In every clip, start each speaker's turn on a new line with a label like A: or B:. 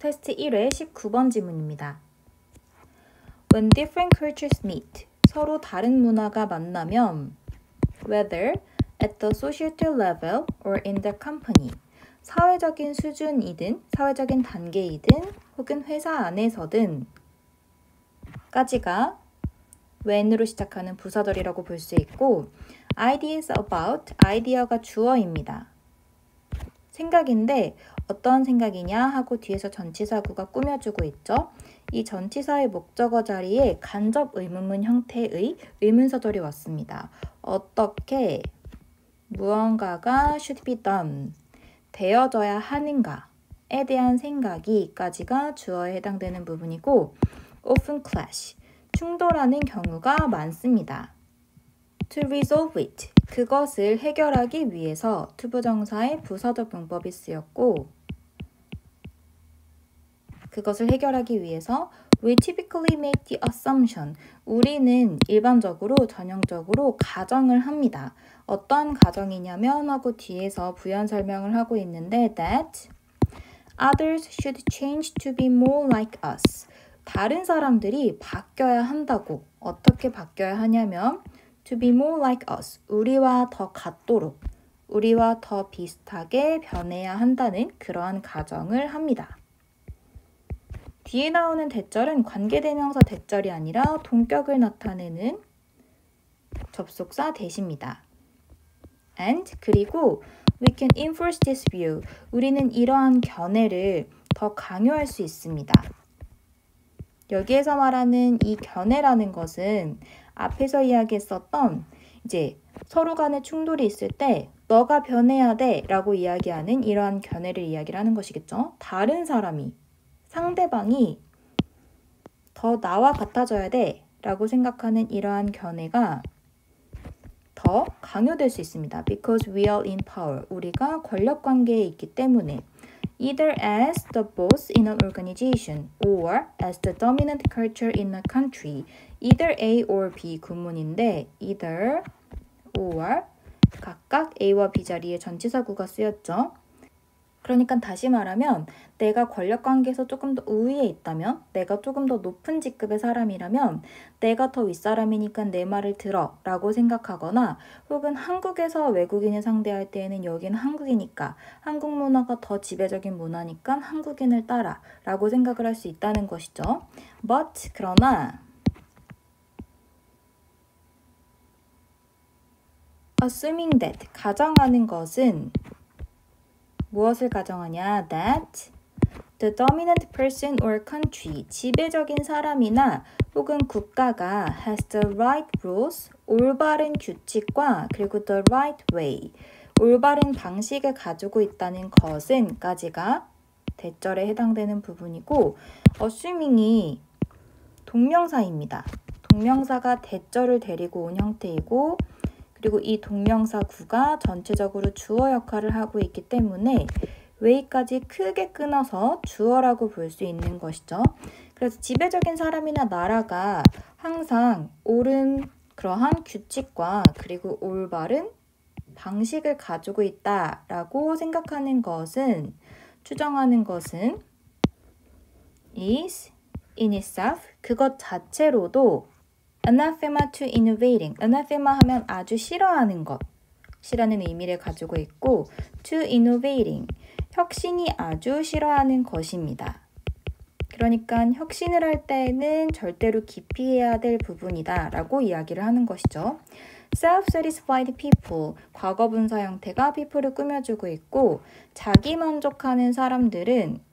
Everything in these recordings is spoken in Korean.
A: 테스트 1회 19번 지문입니다. When different cultures meet, 서로 다른 문화가 만나면 whether at the societal level or in the company, 사회적인 수준이든 사회적인 단계이든 혹은 회사 안에서든 까지가 when으로 시작하는 부사절이라고 볼 수 있고 ideas about, 아이디어가 주어입니다. 생각인데 어떤 생각이냐 하고 뒤에서 전치사구가 꾸며주고 있죠. 이 전치사의 목적어 자리에 간접 의문문 형태의 의문사절이 왔습니다. 어떻게 무언가가 should be done, 되어져야 하는가에 대한 생각이까지가 주어에 해당되는 부분이고 often clash, 충돌하는 경우가 많습니다. To resolve it, 그것을 해결하기 위해서 투부정사의 부사적 용법이 쓰였고 그것을 해결하기 위해서 we typically make the assumption, 우리는 일반적으로 전형적으로 가정을 합니다. 어떤 가정이냐면 하고 뒤에서 부연 설명을 하고 있는데 that others should change to be more like us, 다른 사람들이 바뀌어야 한다고. 어떻게 바뀌어야 하냐면 to be more like us, 우리와 더 같도록, 우리와 더 비슷하게 변해야 한다는 그러한 가정을 합니다. 뒤에 나오는 대절은 관계대명사 대절이 아니라 동격을 나타내는 접속사 대시입니다. And 그리고 we can enforce this view, 우리는 이러한 견해를 더 강요할 수 있습니다. 여기에서 말하는 이 견해라는 것은 앞에서 이야기했었던 이제 서로 간의 충돌이 있을 때 너가 변해야 돼 라고 이야기하는 이러한 견해를 이야기를 하는 것이겠죠. 다른 사람이, 상대방이 더 나와 같아져야 돼 라고 생각하는 이러한 견해가 더 강요될 수 있습니다. Because we are in power, 우리가 권력 관계에 있기 때문에 either as the boss in an organization or as the dominant culture in a country, either A or B 구문인데 either or 각각 A와 B 자리에 전치사구가 쓰였죠. 그러니까 다시 말하면 내가 권력 관계에서 조금 더 우위에 있다면, 내가 조금 더 높은 직급의 사람이라면 내가 더 윗사람이니까 내 말을 들어 라고 생각하거나 혹은 한국에서 외국인을 상대할 때에는 여기는 한국이니까 한국 문화가 더 지배적인 문화니까 한국인을 따라 라고 생각을 할 수 있다는 것이죠. But 그러나 assuming that, 가정하는 것은 무엇을 가정하냐? That the dominant person or country, 지배적인 사람이나 혹은 국가가 has the right rules, 올바른 규칙과 그리고 the right way, 올바른 방식을 가지고 있다는 것은 까지가 대절에 해당되는 부분이고 assuming이 동명사입니다. 동명사가 대절을 데리고 온 형태이고 그리고 이 동명사구가 전체적으로 주어 역할을 하고 있기 때문에 way까지 크게 끊어서 주어라고 볼 수 있는 것이죠. 그래서 지배적인 사람이나 나라가 항상 옳은 그러한 규칙과 그리고 올바른 방식을 가지고 있다라고 생각하는 것은, 추정하는 것은 is in itself, 그것 자체로도 anathema to innovating, anathema 하면 아주 싫어하는 것, 이라는 의미를 가지고 있고 to innovating, 혁신이 아주 싫어하는 것입니다. 그러니까 혁신을 할 때에는 절대로 기피해야 될 부분이다 라고 이야기를 하는 것이죠. self-satisfied people, 과거분사 형태가 people을 꾸며주고 있고 자기만족하는 사람들은,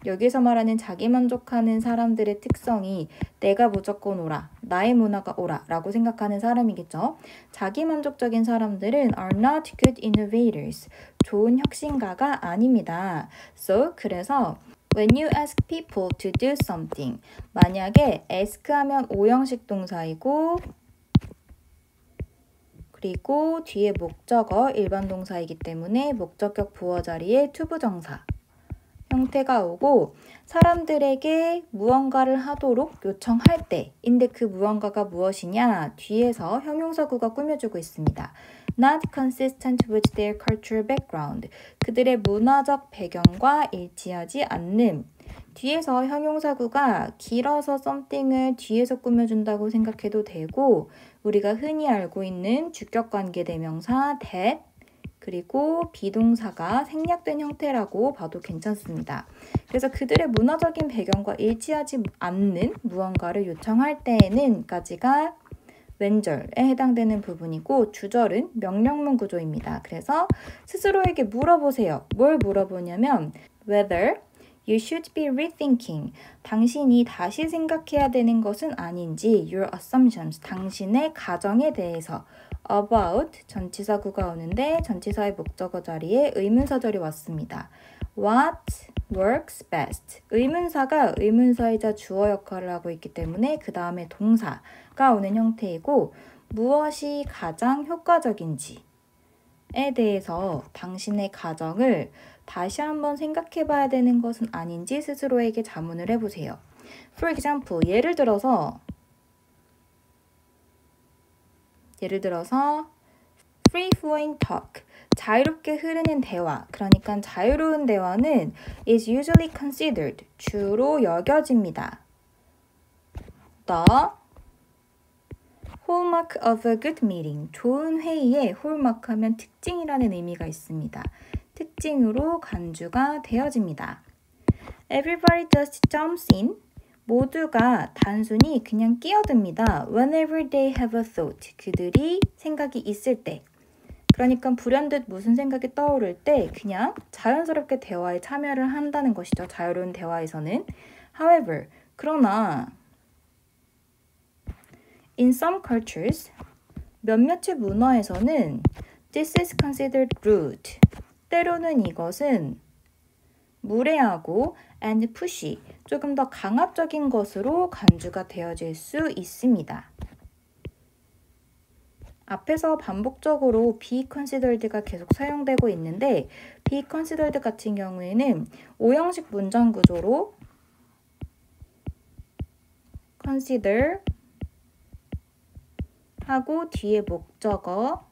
A: 여기서 말하는 자기만족하는 사람들의 특성이 내가 무조건 옳아, 나의 문화가 옳아 라고 생각하는 사람이겠죠. 자기만족적인 사람들은 are not good innovators, 좋은 혁신가가 아닙니다. So, 그래서 when you ask people to do something, 만약에 ask 하면 오형식 동사이고 그리고 뒤에 목적어 일반 동사이기 때문에 목적격 부어 자리에 투부정사 형태가 오고 사람들에게 무언가를 하도록 요청할 때인데 그 무언가가 무엇이냐? 뒤에서 형용사구가 꾸며주고 있습니다. Not consistent with their cultural background. 그들의 문화적 배경과 일치하지 않는 뒤에서 형용사구가 길어서 something을 뒤에서 꾸며준다고 생각해도 되고 우리가 흔히 알고 있는 주격관계대명사 that 그리고 비동사가 생략된 형태라고 봐도 괜찮습니다. 그래서 그들의 문화적인 배경과 일치하지 않는 무언가를 요청할 때에는까지가 왼절에 해당되는 부분이고 주절은 명령문 구조입니다. 그래서 스스로에게 물어보세요. 뭘 물어보냐면 whether you should be rethinking. 당신이 다시 생각해야 되는 것은 아닌지 your assumptions. 당신의 가정에 대해서 about 전치사구가 오는데 전치사의 목적어 자리에 의문사절이 왔습니다. What works best. 의문사가 의문사이자 주어 역할을 하고 있기 때문에 그 다음에 동사가 오는 형태이고 무엇이 가장 효과적인지에 대해서 당신의 가정을 다시 한번 생각해 봐야 되는 것은 아닌지 스스로에게 자문을 해보세요. For example, 예를 들어서 free flowing talk, 자유롭게 흐르는 대화. 그러니까 자유로운 대화는 is usually considered, 주로 여겨집니다. The hallmark of a good meeting, 좋은 회의의 hallmark 하면 특징이라는 의미가 있습니다. 특징으로 간주가 되어집니다. Everybody just jumps in, 모두가 단순히 그냥 끼어듭니다. Whenever they have a thought, 그들이 생각이 있을 때. 그러니까 불현듯 무슨 생각이 떠오를 때 그냥 자연스럽게 대화에 참여를 한다는 것이죠. 자유로운 대화에서는. However, 그러나 in some cultures, 몇몇의 문화에서는 this is considered rude. 때로는 이것은 무례하고 and pushy, 조금 더 강압적인 것으로 간주가 되어질 수 있습니다. 앞에서 반복적으로 be considered가 계속 사용되고 있는데 be considered 같은 경우에는 5형식 문장 구조로 consider 하고 뒤에 목적어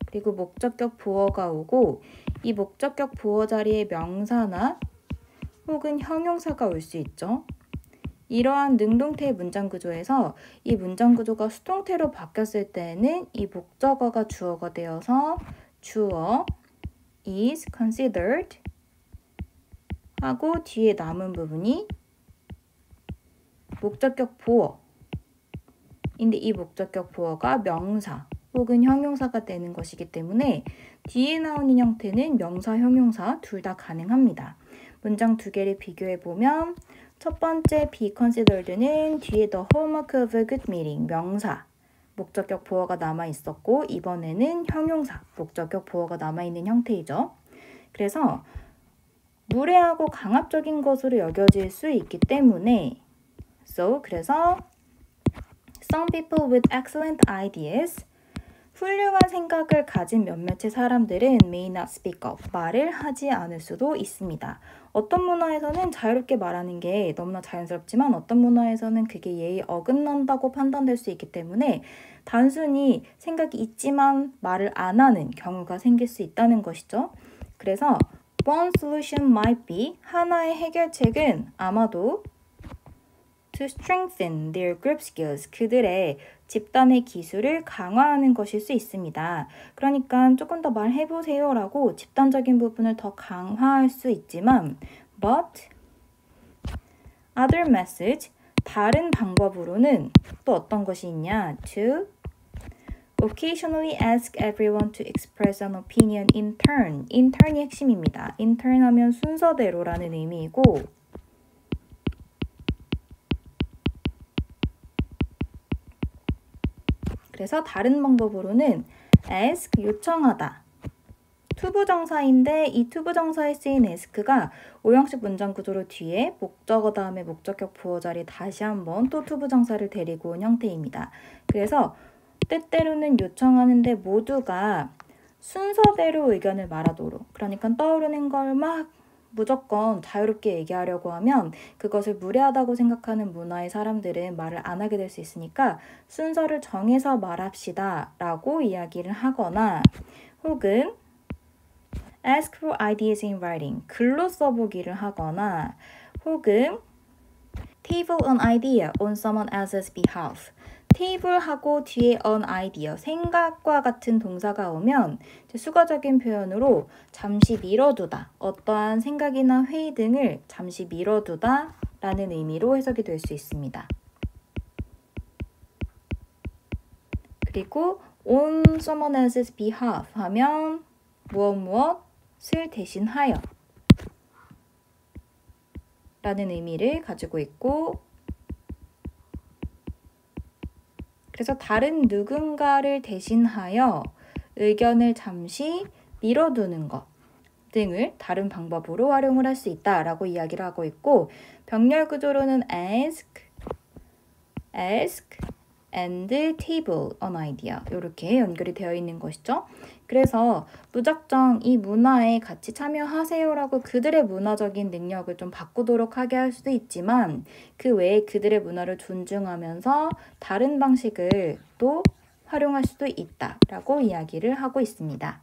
A: 그리고 목적격 보어가 오고 이 목적격 보어 자리에 명사나 혹은 형용사가 올 수 있죠. 이러한 능동태의 문장 구조에서 이 문장 구조가 수동태로 바뀌었을 때는 이 목적어가 주어가 되어서 주어 is considered 하고 뒤에 남은 부분이 목적격 보어 인데 이 목적격 보어가 명사 혹은 형용사가 되는 것이기 때문에 뒤에 나오는 형태는 명사, 형용사 둘 다 가능합니다. 문장 두 개를 비교해보면 첫 번째 be considered는 뒤에 the hallmark of a good meeting, 명사, 목적격 보어가 남아있었고 이번에는 형용사, 목적격 보어가 남아있는 형태이죠. 그래서 무례하고 강압적인 것으로 여겨질 수 있기 때문에 그래서 some people with excellent ideas, 훌륭한 생각을 가진 몇몇의 사람들은 may not speak up, 말을 하지 않을 수도 있습니다. 어떤 문화에서는 자유롭게 말하는 게 너무나 자연스럽지만 어떤 문화에서는 그게 예의에 어긋난다고 판단될 수 있기 때문에 단순히 생각이 있지만 말을 안 하는 경우가 생길 수 있다는 것이죠. 그래서 one solution might be, 하나의 해결책은 아마도 to strengthen their group skills, 그들의 집단의 기술을 강화하는 것일 수 있습니다. 그러니까 조금 더 말해보세요 라고 집단적인 부분을 더 강화할 수 있지만 but other message, 다른 방법으로는 또 어떤 것이 있냐 to occasionally ask everyone to express an opinion in turn, in turn이 핵심입니다. in turn 하면 순서대로라는 의미이고 그래서 다른 방법으로는 ask, 요청하다. 투부정사인데 이 투부정사에 쓰인 ask가 5형식 문장 구조로 뒤에 목적어 다음에 목적격 보어 자리에 다시 한번 또 투부정사를 데리고 온 형태입니다. 그래서 때때로는 요청하는데 모두가 순서대로 의견을 말하도록, 그러니까 떠오르는 걸 막 무조건 자유롭게 얘기하려고 하면 그것을 무례하다고 생각하는 문화의 사람들은 말을 안 하게 될 수 있으니까 순서를 정해서 말합시다 라고 이야기를 하거나 혹은 ask for ideas in writing. 글로 써보기를 하거나 혹은 table an idea on someone else's behalf. table하고 뒤에 an idea, 생각과 같은 동사가 오면 수거적인 표현으로 잠시 미뤄두다, 어떠한 생각이나 회의 등을 잠시 미뤄두다 라는 의미로 해석이 될 수 있습니다. 그리고 on someone else's behalf 하면 무엇을 대신하여 라는 의미를 가지고 있고, 그래서 다른 누군가를 대신하여 의견을 잠시 미뤄두는 것 등을 다른 방법으로 활용을 할 수 있다라고 이야기를 하고 있고, 병렬 구조로는 ask, and table an idea 이렇게 연결이 되어 있는 것이죠. 그래서 무작정 이 문화에 같이 참여하세요라고 그들의 문화적인 능력을 좀 바꾸도록 하게 할 수도 있지만 그 외에 그들의 문화를 존중하면서 다른 방식을 또 활용할 수도 있다라고 이야기를 하고 있습니다.